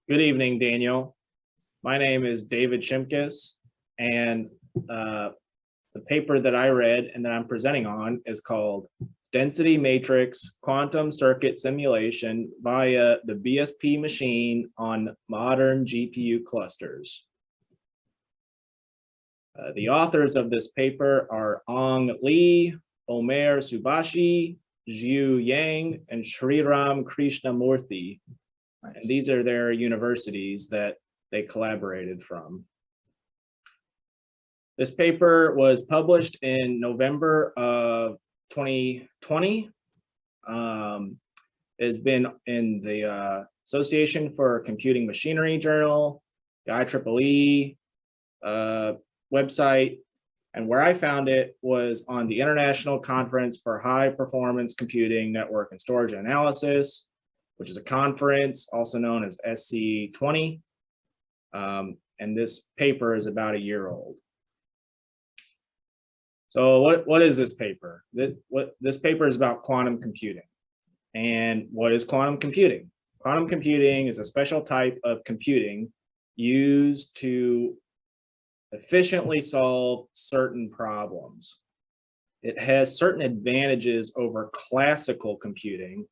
Good evening, Daniel. My name is David Shimkus, and the paper that I read and that I'm presenting on is called Density Matrix Quantum Circuit Simulation via the BSP Machine on Modern GPU Clusters. The authors of this paper are Ong Lee, Omer Subashi, Zhu Yang, and Sriram Krishnamurthy. And these are their universities that they collaborated from. This paper was published in November of 2020. It's been in the Association for Computing Machinery Journal, the IEEE website, and where I found it was on the International Conference for High Performance Computing Network and Storage Analysis, which is a conference also known as SC20. And this paper is about a year old. So what is this paper? This paper is about quantum computing. And what is quantum computing? Quantum computing is a special type of computing used to efficiently solve certain problems. It has certain advantages over classical computing,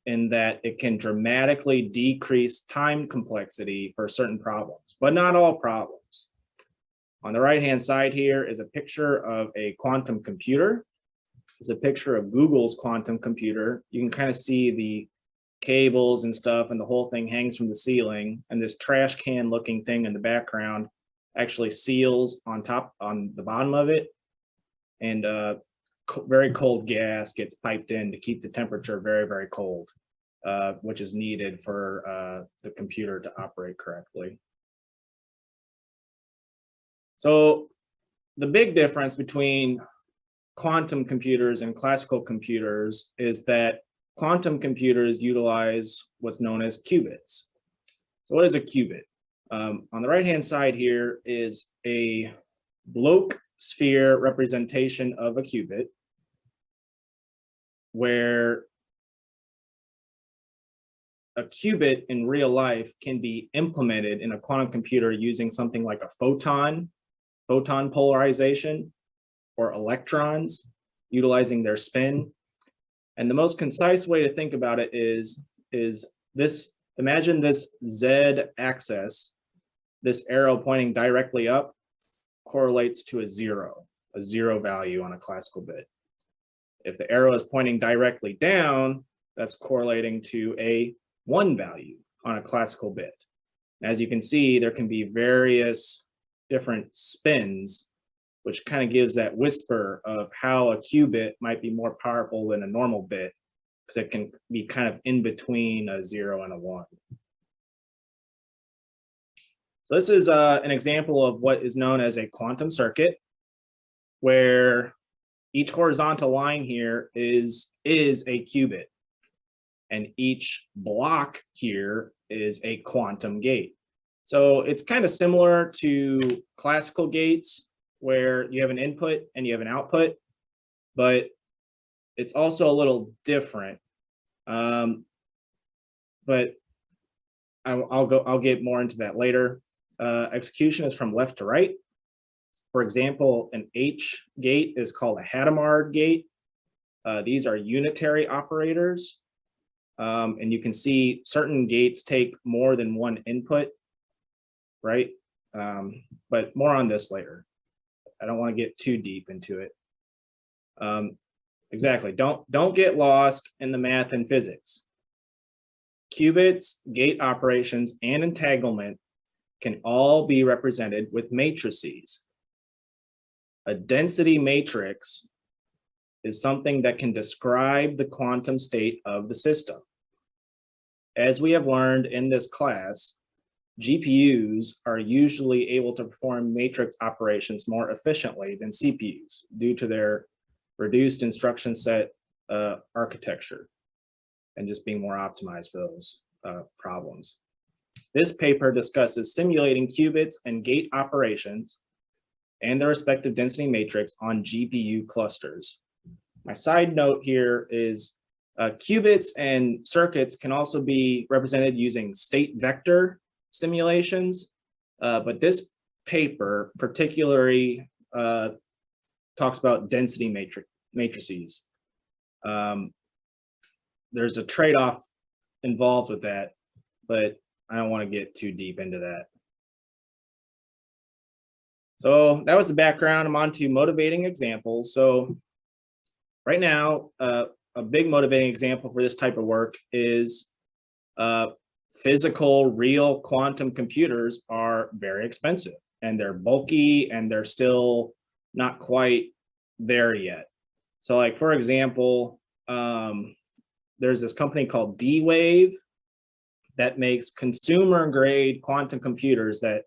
in that it can dramatically decrease time complexity for certain problems, but not all problems. On the right-hand side here is a picture of a quantum computer. It's a picture of Google's quantum computer. You can kind of see the cables and stuff, and the whole thing hangs from the ceiling, and this trash can looking thing in the background actually seals on the bottom of it, and very cold gas gets piped in to keep the temperature very, very cold, which is needed for the computer to operate correctly. So the big difference between quantum computers and classical computers is that quantum computers utilize what's known as qubits. So what is a qubit? On the right-hand side here is a Bloch sphere representation of a qubit, where a qubit in real life can be implemented in a quantum computer using something like a photon polarization, or electrons utilizing their spin. And the most concise way to think about it is this: imagine this Z axis, this arrow pointing directly up correlates to a zero value on a classical bit. If the arrow is pointing directly down, that's correlating to a 1 value on a classical bit. And as you can see, there can be various different spins, which kind of gives that whisper of how a qubit might be more powerful than a normal bit, because it can be kind of in between a 0 and a 1. So this is an example of what is known as a quantum circuit, where each horizontal line here is a qubit, and each block here is a quantum gate. So it's kind of similar to classical gates, where you have an input and you have an output, but it's also a little different. But I'll get more into that later. Execution is from left to right. For example, an H gate is called a Hadamard gate. These are unitary operators. And you can see certain gates take more than one input, right? But more on this later. I don't want to get too deep into it. Exactly, don't get lost in the math and physics. Qubits, gate operations, and entanglement can all be represented with matrices. A density matrix is something that can describe the quantum state of the system. As we have learned in this class, GPUs are usually able to perform matrix operations more efficiently than CPUs due to their reduced instruction set architecture and just being more optimized for those problems. This paper discusses simulating qubits and gate operations and their respective density matrix on GPU clusters. My side note here is Qubits and circuits can also be represented using state vector simulations, but this paper particularly talks about density matrices. There's a trade-off involved with that, but I don't want to get too deep into that. So that was the background. I'm on to motivating examples. So right now, a big motivating example for this type of work is physical, real quantum computers are very expensive, and they're bulky, and they're still not quite there yet. So like, for example, there's this company called D-Wave that makes consumer grade quantum computers that,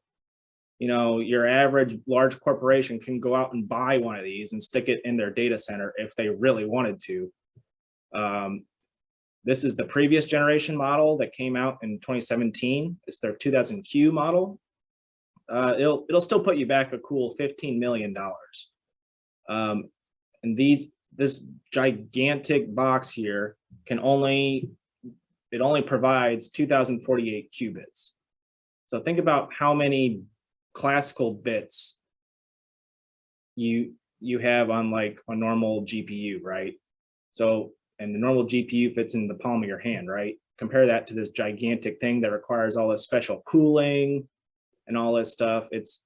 you know, your average large corporation can go out and buy one of these and stick it in their data center if they really wanted to. This is the previous generation model that came out in 2017. It's their 2000Q model. It'll still put you back a cool $15 million. And this gigantic box here can only provides 2048 qubits. So think about how many classical bits you have on like a normal GPU, right? So, and the normal GPU fits in the palm of your hand, right? Compare that to this gigantic thing that requires all this special cooling and all this stuff. It's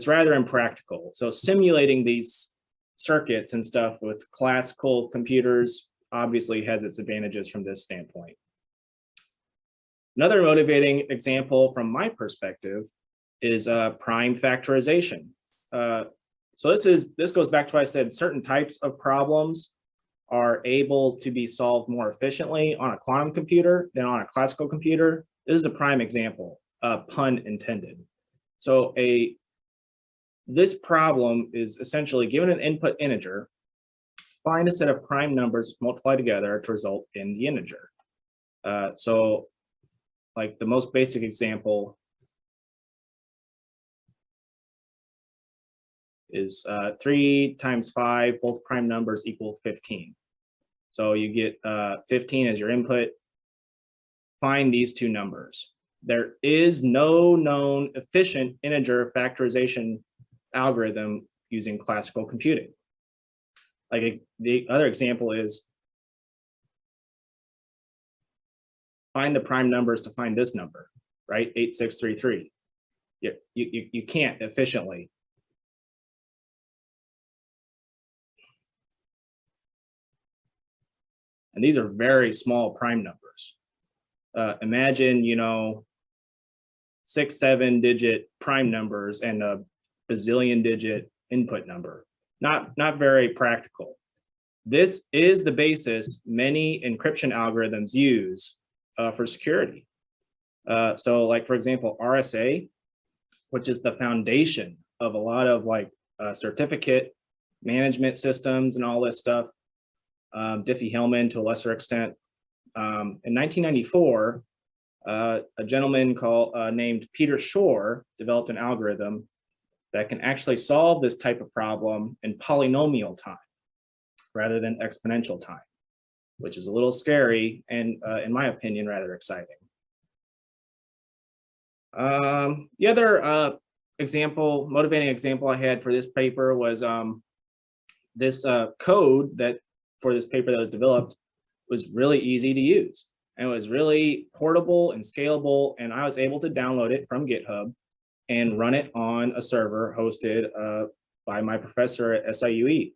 rather impractical. So simulating these circuits and stuff with classical computers obviously has its advantages from this standpoint. Another motivating example from my perspective is prime factorization. So this goes back to what I said, certain types of problems are able to be solved more efficiently on a quantum computer than on a classical computer. This is a prime example, pun intended. So this problem is essentially given an input integer, find a set of prime numbers multiplied together to result in the integer. So like the most basic example is 3 times 5, both prime numbers equal 15. So you get 15 as your input. Find these two numbers. There is no known efficient integer factorization algorithm using classical computing. Like the other example is find the prime numbers to find this number, right? 8633. You can't efficiently. And these are very small prime numbers. Imagine, you know, 6, 7-digit prime numbers and a bazillion digit input number. Not very practical. This is the basis many encryption algorithms use for security. So like, for example, RSA, which is the foundation of a lot of like certificate management systems and all this stuff, Diffie-Hellman to a lesser extent. In 1994, a gentleman named Peter Shor developed an algorithm that can actually solve this type of problem in polynomial time rather than exponential time, which is a little scary and, in my opinion, rather exciting. The other motivating example I had for this paper was this code that for this paper that was developed was really easy to use. And it was really portable and scalable, and I was able to download it from GitHub and run it on a server hosted by my professor at SIUE.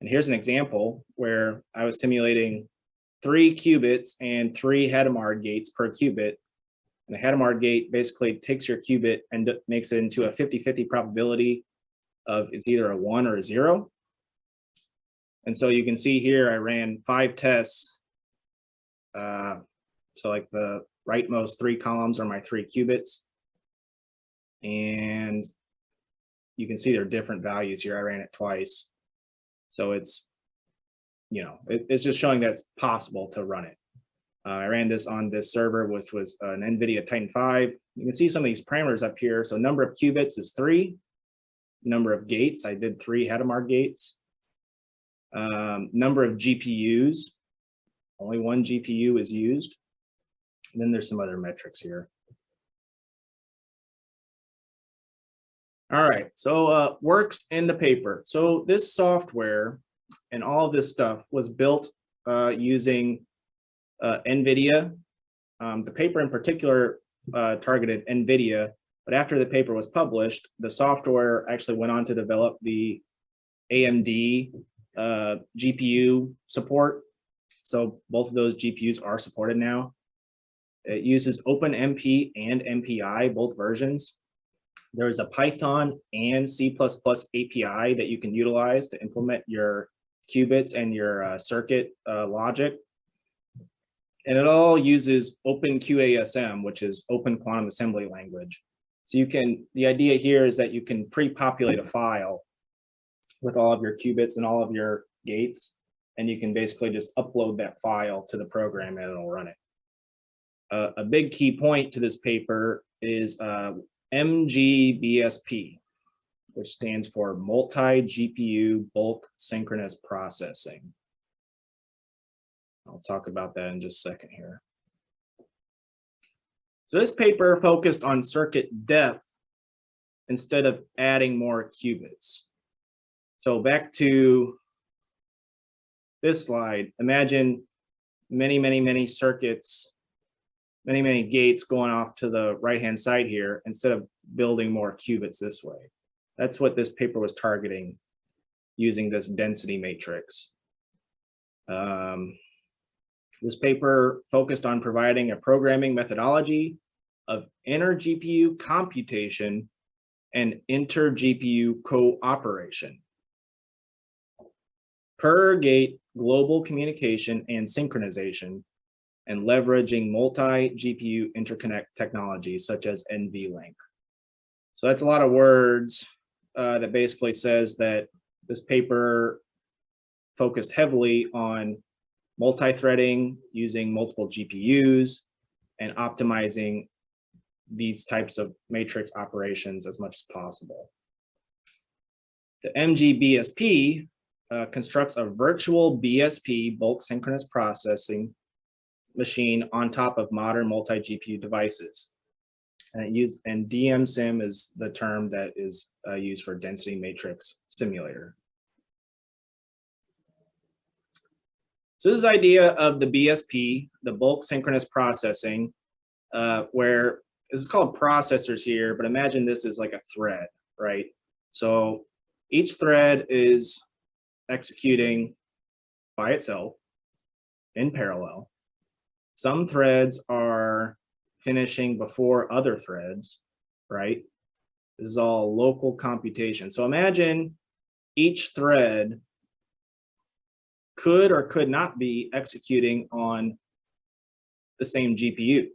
And here's an example where I was simulating 3 qubits and 3 Hadamard gates per qubit. And the Hadamard gate basically takes your qubit and makes it into a 50-50 probability of it's either a 1 or a 0. And so you can see here, I ran 5 tests. So like the rightmost 3 columns are my 3 qubits. And you can see there are different values here. I ran it twice. So it's, you know, it's just showing that it's possible to run it. I ran this on this server, which was an NVIDIA Titan 5. You can see some of these parameters up here. So number of qubits is 3. Number of gates, I did 3 Hadamard gates. Number of GPUs, Only one GPU is used. And then there's some other metrics here. All right, so works in the paper. So this software and all of this stuff was built using NVIDIA. The paper in particular targeted NVIDIA, but after the paper was published, the software actually went on to develop the AMD GPU support. So both of those GPUs are supported now. It uses OpenMP and MPI, both versions. There is a Python and C++ API that you can utilize to implement your qubits and your circuit logic. And it all uses OpenQASM, which is Open Quantum Assembly Language. So the idea here is that you can pre-populate a file with all of your qubits and all of your gates, and you can basically just upload that file to the program and it'll run it. A big key point to this paper is MG-BSP, which stands for Multi-GPU Bulk Synchronous Processing. I'll talk about that in just a second here. So this paper focused on circuit depth instead of adding more qubits. So back to this slide, imagine many circuits, many gates going off to the right-hand side here instead of building more qubits this way. That's what this paper was targeting using this density matrix. This paper focused on providing a programming methodology of inter-GPU computation and inter-GPU cooperation, per gate global communication and synchronization, and leveraging multi-GPU interconnect technologies such as NVLink. So that's a lot of words that basically says that this paper focused heavily on multi-threading using multiple GPUs and optimizing these types of matrix operations as much as possible. The MG-BSP constructs a virtual BSP bulk synchronous processing machine on top of modern multi-GPU devices. And DMSIM is the term that is used for density matrix simulator. So this idea of the BSP, the bulk synchronous processing, where this is called processors here, but imagine this is like a thread, right? So each thread is executing by itself in parallel. Some threads are finishing before other threads, right? This is all local computation. So imagine each thread could or could not be executing on the same GPU.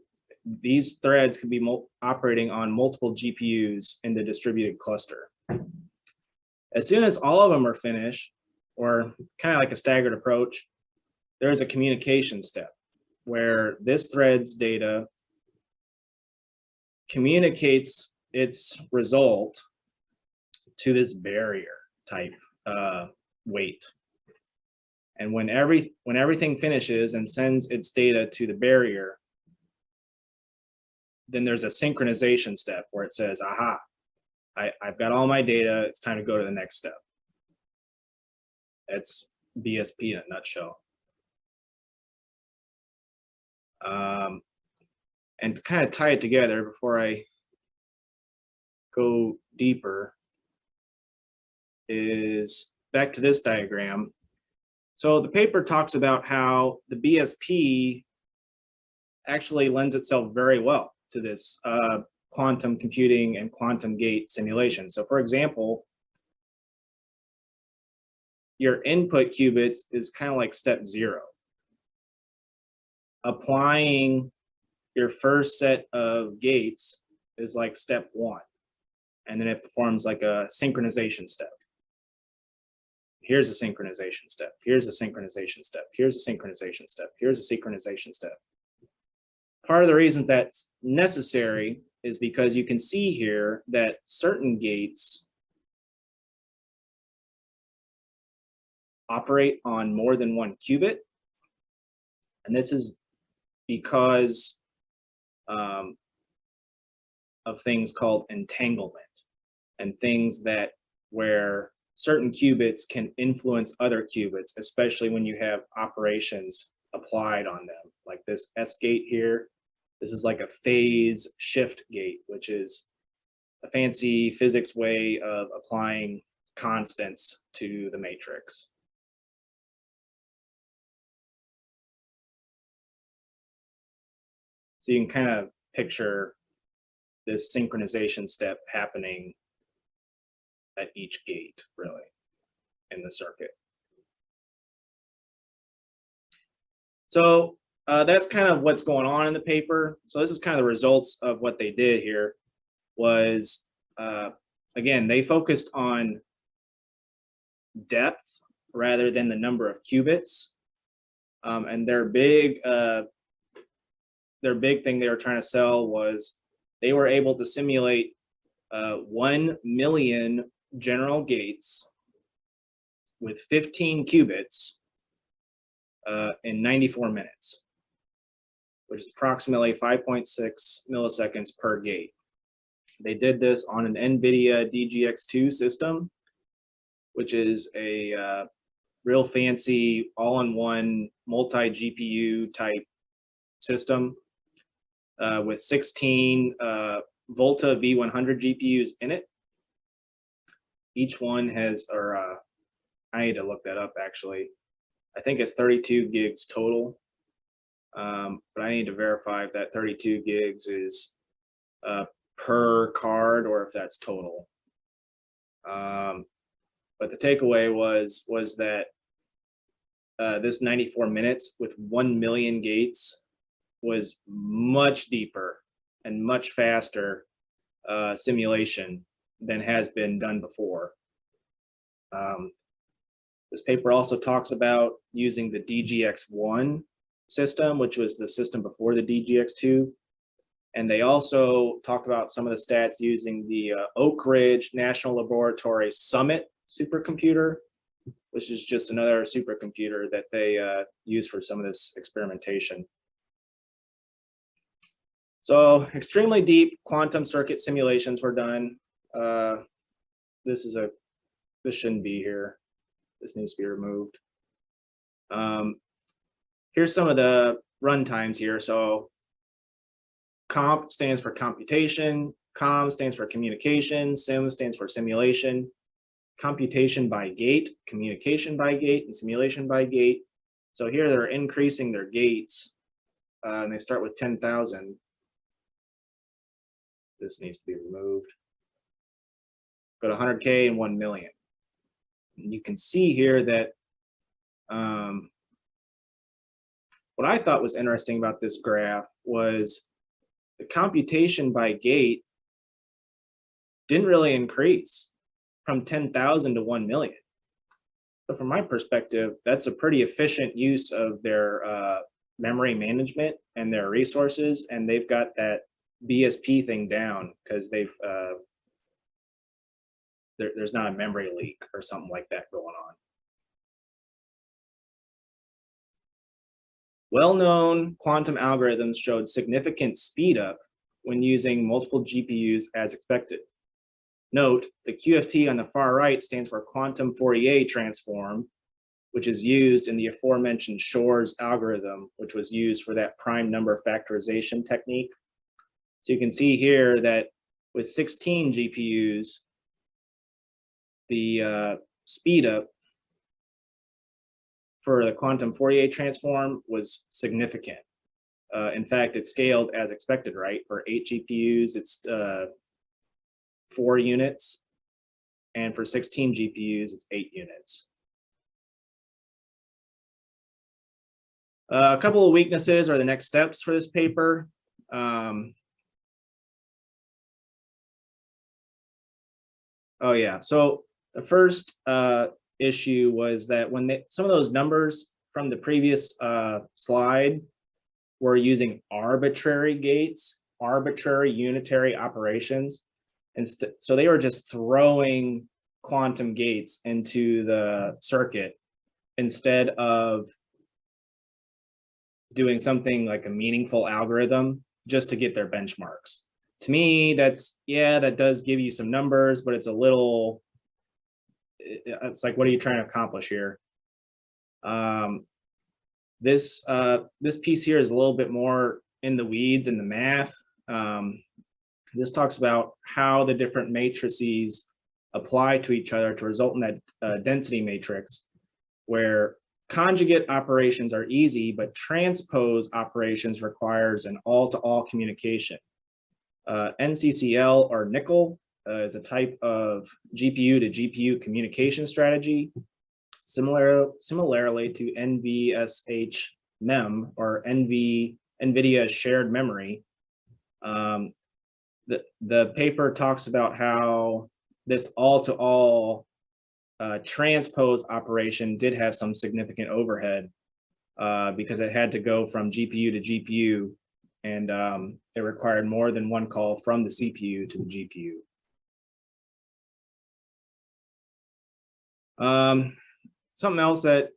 These threads could be operating on multiple GPUs in the distributed cluster. As soon as all of them are finished, or kind of like a staggered approach, there's a communication step where this thread's data communicates its result to this barrier type weight. And when everything finishes and sends its data to the barrier, then there's a synchronization step where it says, aha, I've got all my data, it's time to go to the next step. It's BSP in a nutshell. And to kind of tie it together before I go deeper is back to this diagram. So the paper talks about how the BSP actually lends itself very well to this quantum computing and quantum gate simulation. So for example, your input qubits is kind of like step 0. Applying your first set of gates is like step 1. And then it performs like a synchronization step. Here's a synchronization step. Here's a synchronization step. Here's a synchronization step. Here's a synchronization step. Part of the reason that's necessary is because you can see here that certain gates operate on more than one qubit, And this is because of things called entanglement and things that where certain qubits can influence other qubits, especially when you have operations applied on them, like this S gate here. This is like a phase shift gate, which is a fancy physics way of applying constants to the matrix. So you can kind of picture this synchronization step happening at each gate, really, in the circuit. So that's kind of what's going on in the paper. So this is kind of the results of what they did here was, again, they focused on depth rather than the number of qubits. And their big thing they were trying to sell was they were able to simulate 1 million general gates with 15 qubits in 94 minutes, which is approximately 5.6 milliseconds per gate. They did this on an NVIDIA DGX2 system, which is a real fancy all-in-one multi-GPU type system with 16 Volta V100 GPUs in it. Each one has, or I need to look that up actually. I think it's 32 gigs total, but I need to verify if that 32 gigs is per card or if that's total. But the takeaway was that this 94 minutes with 1 million gates was much deeper and much faster simulation than has been done before. This paper also talks about using the DGX1 system, which was the system before the DGX2. And they also talk about some of the stats using the Oak Ridge National Laboratory Summit supercomputer, which is just another supercomputer that they use for some of this experimentation. So extremely deep quantum circuit simulations were done. This shouldn't be here. This needs to be removed. Here's some of the run times here. So comp stands for computation, com stands for communication, sim stands for simulation, computation by gate, communication by gate, and simulation by gate. So here they're increasing their gates, and they start with 10,000. This needs to be removed. Go to 100K and 1 million. And you can see here that what I thought was interesting about this graph was the computation by gate didn't really increase from 10,000 to 1 million. So from my perspective, that's a pretty efficient use of their memory management and their resources, and they've got that BSP thing down because they've there's not a memory leak or something like that going on. Well-known quantum algorithms showed significant speed up when using multiple GPUs as expected. Note, the QFT on the far right stands for quantum Fourier transform, which is used in the aforementioned Shor's algorithm, which was used for that prime number factorization technique. So you can see here that with 16 GPUs, the speed up for the quantum Fourier transform was significant. In fact, it scaled as expected, right? For 8 GPUs, it's 4 units. And for 16 GPUs, it's 8 units. A couple of weaknesses are the next steps for this paper. Oh yeah, so the first issue was that when some of those numbers from the previous slide were using arbitrary gates, arbitrary unitary operations, and so they were just throwing quantum gates into the circuit instead of doing something like a meaningful algorithm just to get their benchmarks. To me, that's, yeah, that does give you some numbers, but it's a little, it's like, what are you trying to accomplish here? This piece here is a little bit more in the weeds in the math. This talks about how the different matrices apply to each other to result in that density matrix, where conjugate operations are easy, but transpose operations requires an all-to-all communication. NCCL, or nickel, is a type of GPU to GPU communication strategy. Similarly to NVSH MEM, or NVIDIA shared memory. The paper talks about how this all-to-all transpose operation did have some significant overhead because it had to go from GPU to GPU, and it required more than one call from the CPU to the GPU. Something else that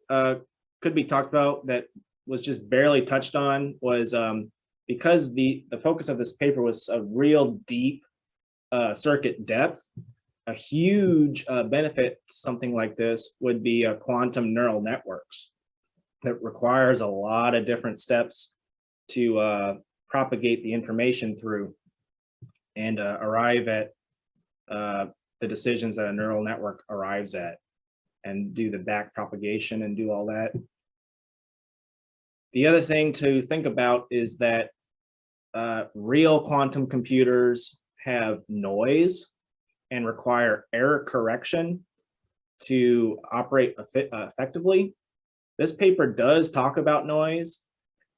could be talked about that was just barely touched on was because the focus of this paper was a real deep circuit depth. A huge benefit to something like this would be quantum neural networks that requires a lot of different steps to propagate the information through and arrive at the decisions that a neural network arrives at, and do the back propagation and do all that. The other thing to think about is that real quantum computers have noise and require error correction to operate effectively. This paper does talk about noise,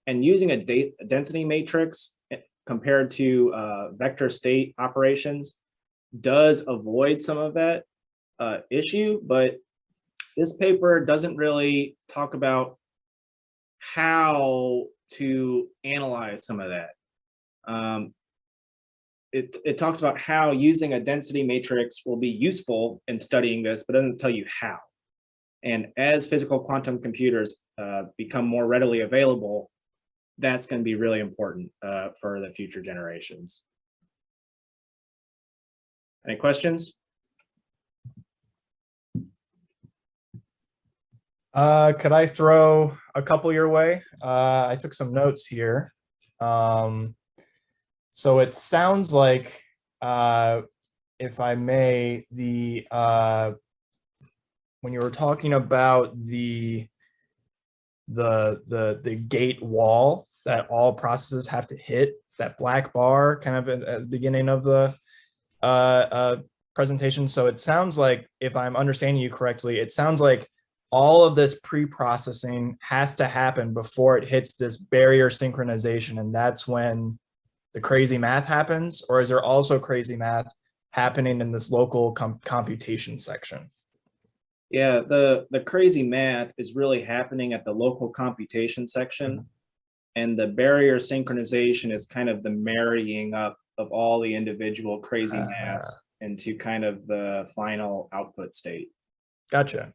and using a density matrix compared to vector state operations does avoid some of that issue, but this paper doesn't really talk about how to analyze some of that. It talks about how using a density matrix will be useful in studying this, but doesn't tell you how. And as physical quantum computers become more readily available, that's going to be really important for the future generations. Any questions? Could I throw a couple your way? I took some notes here. So it sounds like, if I may, when you were talking about the gate wall that all processes have to hit, that black bar kind of at the beginning of the presentation. So it sounds like, if I'm understanding you correctly, it sounds like all of this pre-processing has to happen before it hits this barrier synchronization, and that's when the crazy math happens? Or is there also crazy math happening in this local computation section? Yeah, the crazy math is really happening at the local computation section, and the barrier synchronization is kind of the marrying up of all the individual crazy maths into kind of the final output state. Gotcha.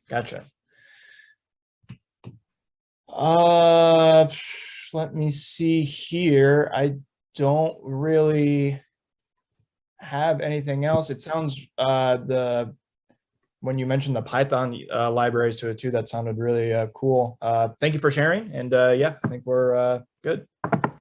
Let me see here. I don't really have anything else. It sounds when you mentioned the Python libraries to it too, that sounded really cool. Thank you for sharing. And yeah, I think we're good.